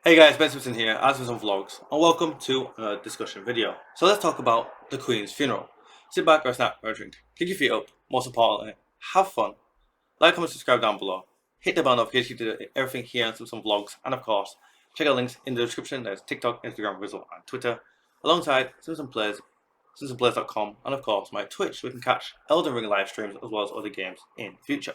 Hey guys, Ben Simpson here, as with some vlogs, and welcome to a discussion video. So let's talk about the Queen's funeral. Sit back or snap or drink, kick your feet up, most importantly, have fun, like, comment, subscribe down below, hit the bell notification to everything here and some vlogs, and of course, check out links in the description. There's TikTok, Instagram, Rizzle, and Twitter, alongside Simpson Plays, simpsonplays.com, and of course my Twitch, so we can catch Elden Ring live streams as well as other games in the future.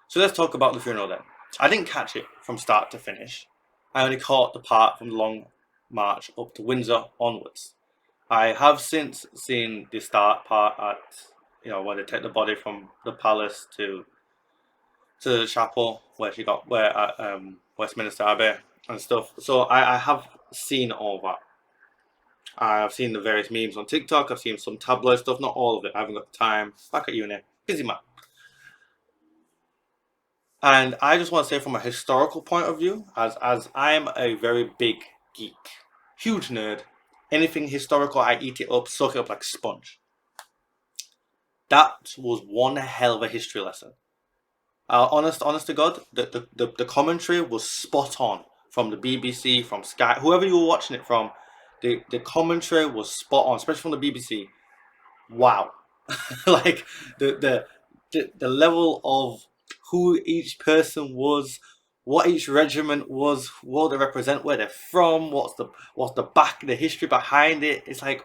So let's talk about the funeral then. I didn't catch it from start to finish. I only caught the part from the long march up to Windsor onwards. I have since seen the start part at where they take the body from the palace to the chapel where she got at Westminster Abbey and stuff. So I have seen all that. I've seen the various memes on TikTok. I've seen some tabloid stuff. Not all of it. I haven't got the time. Back at uni, busy man. And I just want to say from a historical point of view, as I am a very big geek, huge nerd, anything historical, I eat it up, soak it up like a sponge. That was one hell of a history lesson. Honest to God, the commentary was spot on from the BBC, from Sky, whoever you were watching it from. The commentary was spot on, especially from the BBC. Wow, like the level of who each person was, what each regiment was, what they represent, where they're from, what's the history behind it. It's like,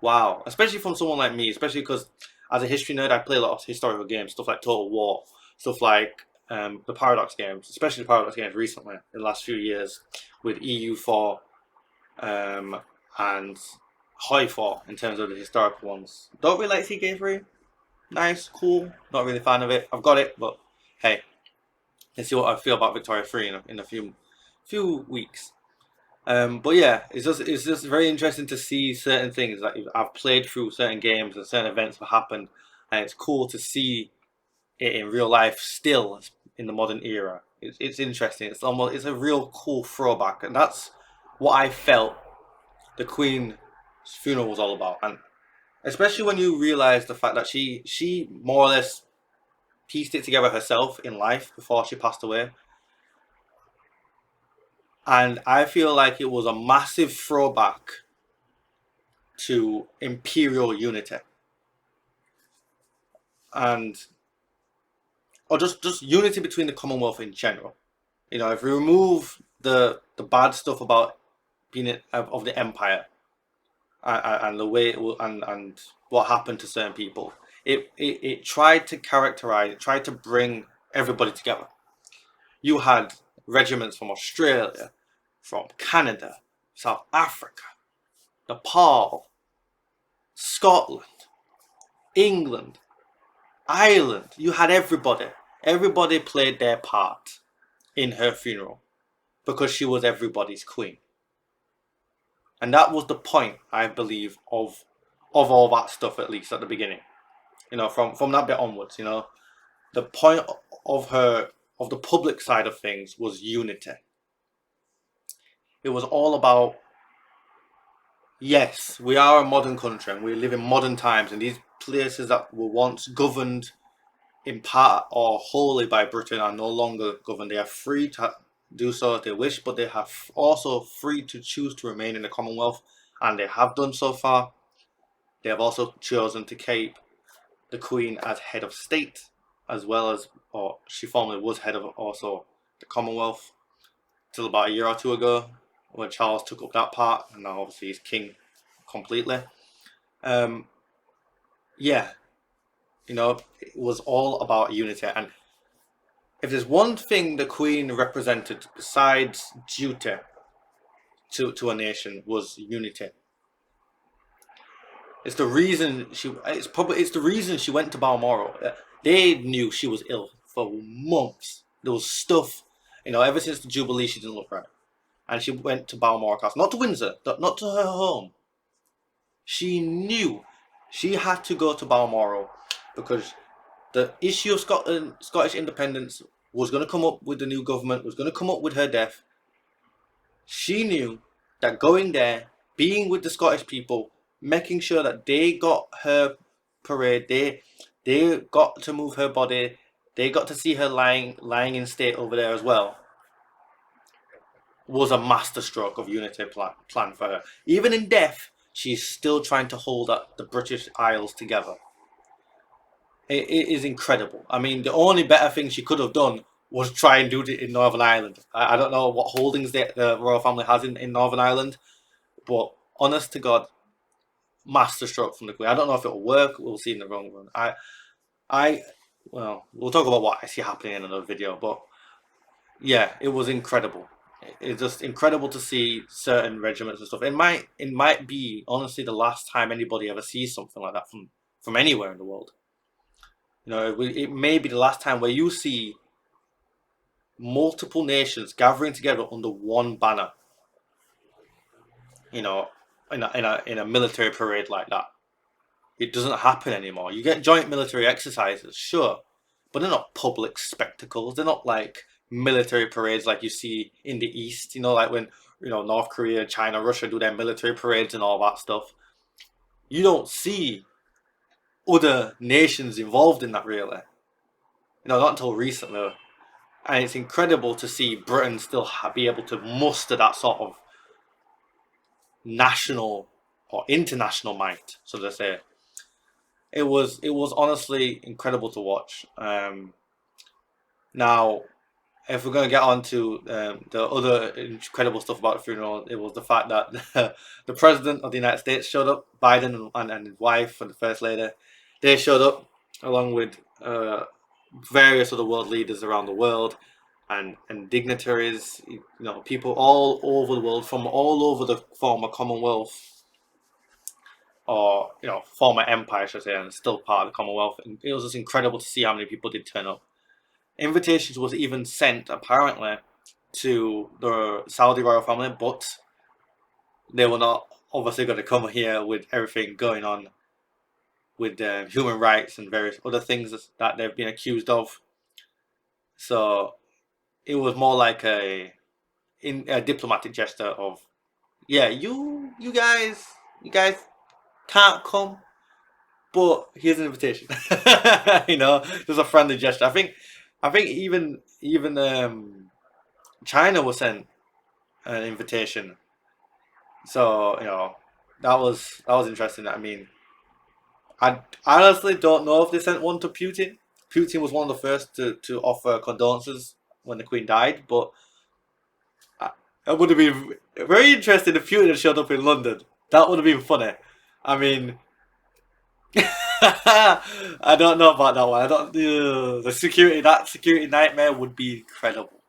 wow, especially from someone like me, especially because as a history nerd, I play a lot of historical games, stuff like Total War, stuff like the Paradox games, especially the Paradox games recently in the last few years with EU4 and Hoi4 in terms of the historical ones. Don't really like CK3. Nice, cool. Not really a fan of it. I've got it, but hey, let's see what I feel about Victoria 3 in a few weeks. But yeah, it's just very interesting to see certain things. Like I've played through certain games and certain events have happened, and it's cool to see it in real life still in the modern era. It's interesting. It's a real cool throwback, and that's what I felt the Queen's funeral was all about. And especially when you realize the fact that she more or less pieced it together herself in life before she passed away. And I feel like it was a massive throwback to imperial unity. Or just unity between the Commonwealth in general. If we remove the bad stuff about being of the empire and the way and what happened to certain people, it tried to characterize, it tried to bring everybody together. You had regiments from Australia, from Canada, South Africa, Nepal, Scotland, England, Ireland. You had everybody. Everybody played their part in her funeral because she was everybody's queen. And that was the point, I believe, of all that stuff, at least at the beginning. From that bit onwards, the point of the public side of things was unity. It was all about, yes, we are a modern country and we live in modern times, and these places that were once governed in part or wholly by Britain are no longer governed. They are free to do so if they wish, but they have also free to choose to remain in the Commonwealth, and they have done so far. They have also chosen to keep the Queen as head of state, as well as, or she formerly was head of also the Commonwealth till about a year or two ago when Charles took up that part, and now obviously he's king completely. Yeah, it was all about unity. And if there's one thing the Queen represented besides duty to a nation, was unity. It's the reason she went to Balmoral. They knew she was ill for months. There was stuff, ever since the Jubilee she didn't look right. And she went to Balmoral Castle, not to Windsor, not to her home. She knew she had to go to Balmoral because the issue of Scottish independence was going to come up with the new government, was going to come up with her death. She knew that going there, being with the Scottish people, making sure that they got her parade, they got to move her body, they got to see her lying in state over there as well. was a masterstroke of unity plan for her. Even in death, she's still trying to hold up the British Isles together. It is incredible. I mean, the only better thing she could have done was try and do it in Northern Ireland. I don't know what holdings the royal family has in Northern Ireland, but honest to God, masterstroke from the Queen. I don't know if it'll work. We'll see in the long run. Well, we'll talk about what I see happening in another video, but yeah, it was incredible. It's just incredible to see certain regiments and stuff. It might be honestly the last time anybody ever sees something like that from anywhere in the world. You know, it may be the last time where you see multiple nations gathering together under one banner. You know, in a military parade like that. It doesn't happen anymore. You get joint military exercises, sure, but they're not public spectacles. They're not like military parades like you see in the East. You know, like when North Korea, China, Russia do their military parades and all that stuff. You don't see other nations involved in that really. Not until recently. And it's incredible to see Britain still be able to muster that sort of national or international might, so to say. It was honestly incredible to watch. Now, if we're going to get on to the other incredible stuff about the funeral, it was the fact that the president of the United States showed up, Biden and his wife and the first lady. They showed up along with various other world leaders around the world and dignitaries, people all over the world from all over the former Commonwealth or former empire, I should say, and still part of the Commonwealth. And it was just incredible to see how many people did turn up. Invitations was even sent apparently to the Saudi royal family, but they were not obviously going to come here with everything going on with human rights and various other things that they've been accused of. So it was more like a diplomatic gesture of, yeah, you guys can't come, but here's an invitation. There's a friendly gesture. I think even China was sent an invitation. So that was interesting. I mean, I honestly don't know if they sent one to Putin. Putin was one of the first to offer condolences when the Queen died, but it would have been very interesting if Putin had showed up in London. That would have been funny. I mean, I don't know about that one. I don't. That security nightmare would be incredible.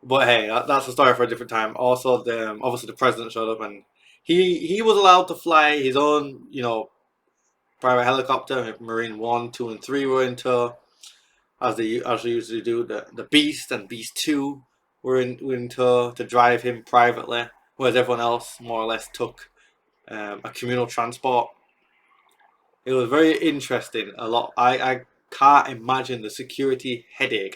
But hey, that's a story for a different time. Also, obviously the president showed up and he was allowed to fly his own private helicopter. Marine 1, 2, and 3 were in tow, as they usually do. The Beast and Beast 2 were in tow to drive him privately, whereas everyone else more or less took a communal transport. It was very interesting. A lot. I can't imagine the security headache.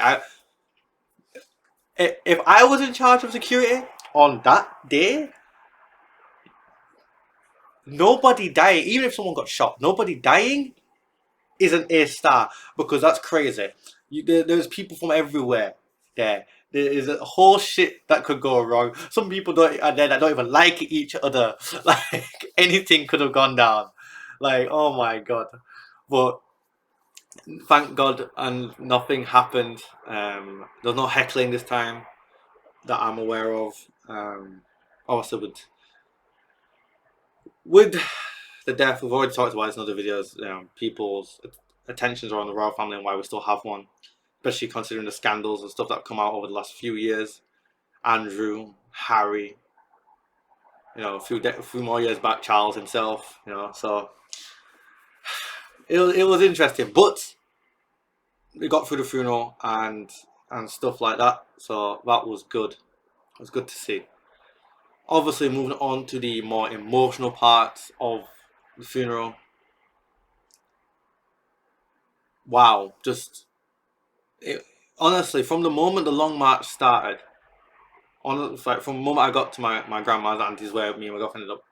If I was in charge of security on that day, nobody dying, even if someone got shot, nobody dying is an A star, because that's crazy. There's people from everywhere there. There is a whole shit that could go wrong. Some people are there that don't even like each other. Like anything could have gone down. Like, oh my god. But thank God, and nothing happened. There's no heckling this time that I'm aware of. Obviously, with the death, we've already talked about this in other videos. People's attentions are on the royal family and why we still have one, especially considering the scandals and stuff that have come out over the last few years. Andrew, Harry, a few more years back, Charles himself. So it was interesting, but we got through the funeral and stuff like that. So that was good. It was good to see. Obviously, moving on to the more emotional parts of the funeral. Wow, honestly, from the moment the long march started, from the moment I got to my grandma's auntie's, where me and my girlfriend ended up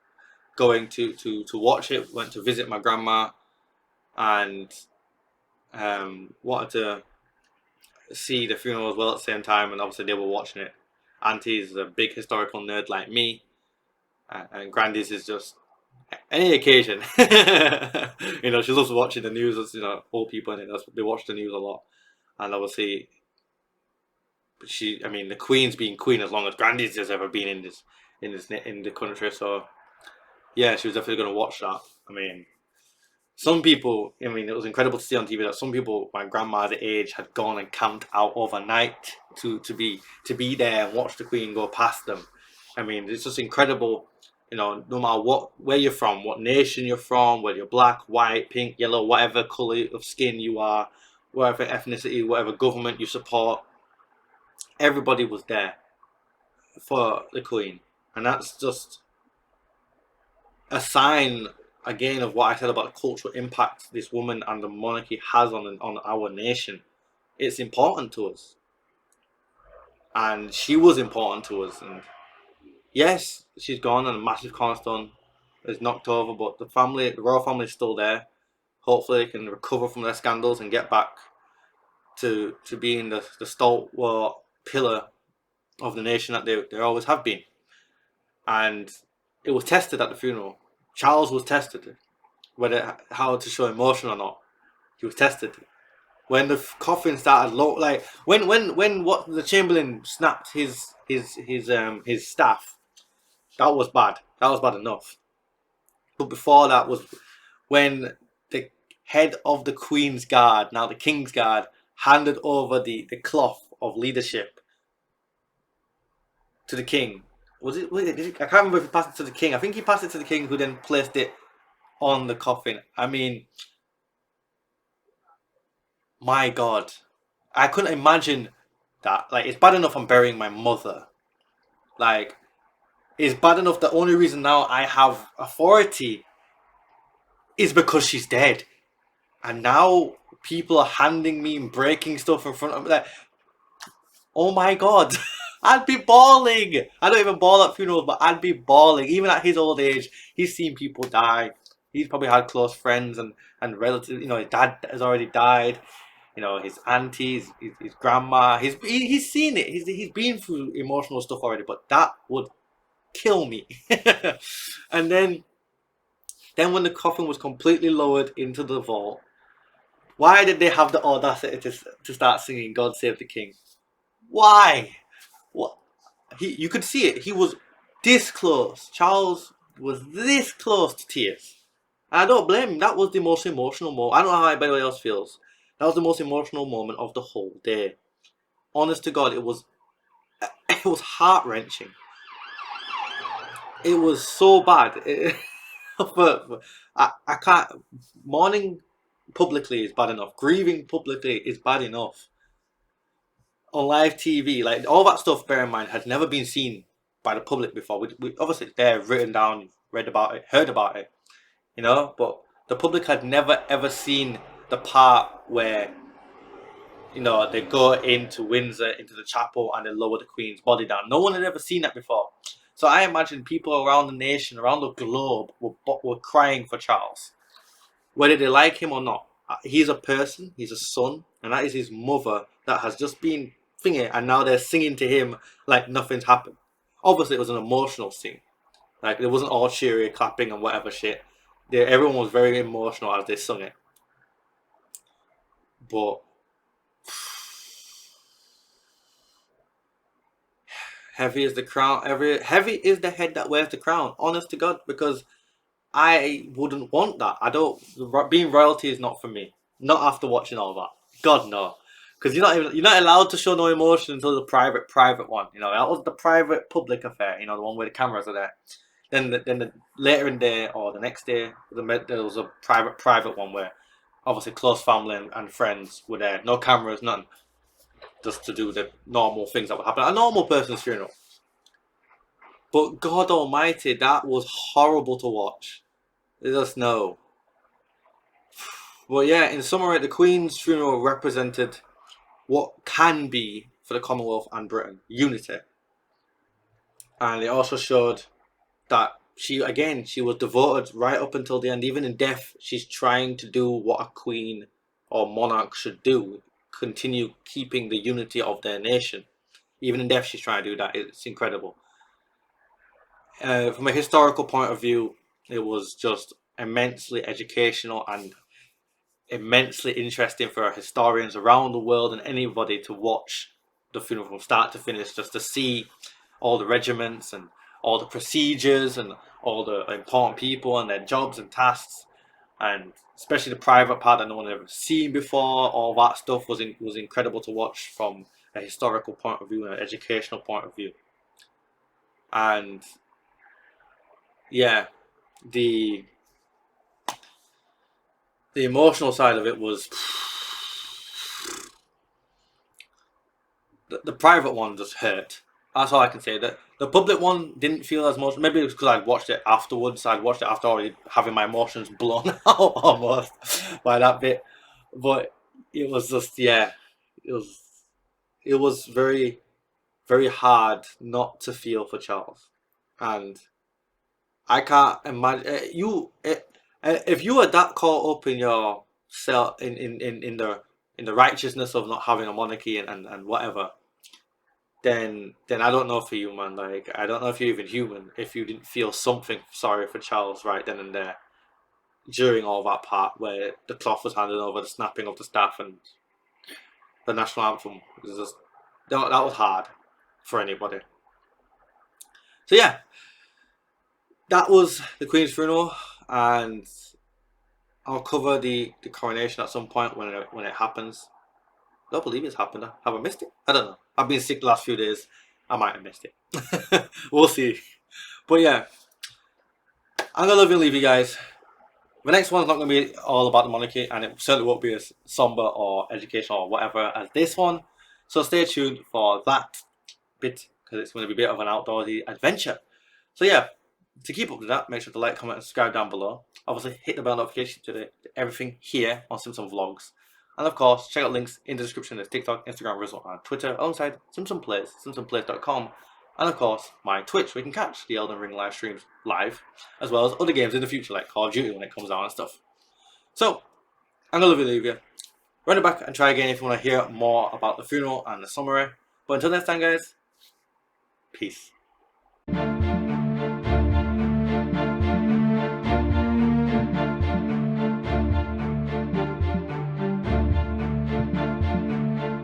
going to watch it, went to visit my grandma, and wanted to see the funeral as well at the same time, and obviously they were watching it. Auntie's a big historical nerd like me, and Grandy's is just any occasion. You know, she loves watching the news. As you know, old people in it, they watch the news a lot, and obviously, I mean, the Queen's been Queen as long as Grandy's has ever been in the country. So yeah, she was definitely going to watch that. I mean, some people, I mean, it was incredible to see on TV that some people, my grandma's age, had gone and camped out overnight to be there and watch the Queen go past them. I mean, it's just incredible. You know, no matter where you're from, what nation you're from, whether you're black, white, pink, yellow, whatever color of skin you are, whatever ethnicity, whatever government you support, everybody was there for the Queen, and that's just a sign again of what I said about the cultural impact this woman and the monarchy has on our nation. It's important to us, and she was important to us. And yes, she's gone, and a massive cornerstone is knocked over, but the royal family is still there. Hopefully, they can recover from their scandals and get back to being the stalwart pillar of the nation that they always have been. And it was tested at the funeral. Charles was tested, whether how to show emotion or not. He was tested when the coffin started like when what the Chamberlain snapped his staff. That was bad. That was bad enough. But before that was when the head of the Queen's Guard, now the King's Guard, handed over the cloth of leadership to the King. I can't remember if he passed it to the King. I think he passed it to the King, who then placed it on the coffin. I mean, my God, I couldn't imagine that. Like, it's bad enough I'm burying my mother. Like, it's bad enough the only reason now I have authority is because she's dead. And now people are handing me and breaking stuff in front of me. Like, oh my God. I'd be bawling. I don't even bawl at funerals, but I'd be bawling. Even at his old age, he's seen people die. He's probably had close friends and relatives. You know, his dad has already died. You know, his aunties, his grandma. He's seen it. He's been through emotional stuff already. But that would kill me. And then when the coffin was completely lowered into the vault, why did they have the audacity to start singing "God Save the King"? Why? What? You could see it. He was this close. Charles was this close to tears. And I don't blame him. That was the most emotional moment. I don't know how anybody else feels. That was the most emotional moment of the whole day. Honest to God, it was heart-wrenching. It was so bad. But I can't. Mourning publicly is bad enough. Grieving publicly is bad enough. On live TV, like all that stuff, bear in mind, had never been seen by the public before. We obviously they're written down, read about it, heard about it, you know, but the public had never ever seen the part where, you know, they go into Windsor, into the chapel, and they lower the Queen's body down. No one had ever seen that before. So I imagine people around the nation, around the globe, were crying for Charles, whether they like him or not. He's a person, he's a son, and that is his mother that has just been thinking, and now they're singing to him like nothing's happened. Obviously, it was an emotional scene. Like, it wasn't all cheery, clapping and whatever shit. Everyone was very emotional as they sung it. But heavy is the crown. Heavy is the head that wears the crown. Honest to God, because I wouldn't want that. Being royalty is not for me. Not after watching all that. God no, because you're not allowed to show no emotion until the private one. You know, that was the private public affair. You know, the one where the cameras are there. Then the later in the day or the next day, there was a private one where obviously close family and friends were there. No cameras, none. Just to do the normal things that would happen at a normal person's funeral. But God Almighty, that was horrible to watch. Just no. Well, yeah, in summary, the Queen's funeral represented what can be for the Commonwealth and Britain, unity. And it also showed that she was devoted right up until the end. Even in death, she's trying to do what a queen or monarch should do, continue keeping the unity of their nation. Even in death, she's trying to do that. It's incredible. From a historical point of view, it was just immensely educational and immensely interesting for historians around the world and anybody to watch the funeral from start to finish, just to see all the regiments and all the procedures and all the important people and their jobs and tasks, and especially the private part that no one had ever seen before. All that stuff was incredible to watch from a historical point of view and an educational point of view. And yeah, the emotional side of it was the private one just hurt. That's all I can say. That the public one didn't feel as much. Maybe it was because I'd watched it afterwards. I'd watched it after already having my emotions blown out almost by that bit. But it was just, yeah, it was very, very hard not to feel for Charles. And I can't imagine if you were that caught up in your self in the righteousness of not having a monarchy and whatever, then I don't know for you, man. Like, I don't know if you're even human if you didn't feel something sorry for Charles right then and there during all that part where the cloth was handed over, the snapping of the staff, and the national anthem. It was just, that was hard for anybody. So yeah, that was the Queen's funeral, and I'll cover the coronation at some point when it happens. I don't believe it's happened. Have I missed it? I don't know. I've been sick the last few days. I might have missed it. We'll see. But yeah, I'm gonna love you and leave you guys. The next one's not gonna be all about the monarchy, and it certainly won't be as somber or educational or whatever as this one. So stay tuned for that bit, because it's going to be a bit of an outdoorsy adventure. So yeah, to keep up with that, make sure to like, comment, and subscribe down below. Obviously, hit the bell notification to everything here on Simpson Vlogs. And of course, check out links in the description. There's TikTok, Instagram, Rizzle, and Twitter alongside Simpson Plays, simpsonplays.com. And of course, my Twitch, where you can catch the Elden Ring live streams live, as well as other games in the future, like Call of Duty when it comes out and stuff. So, I'm going to leave you. Run it back and try again if you want to hear more about the funeral and the summary. But until next time, guys, peace.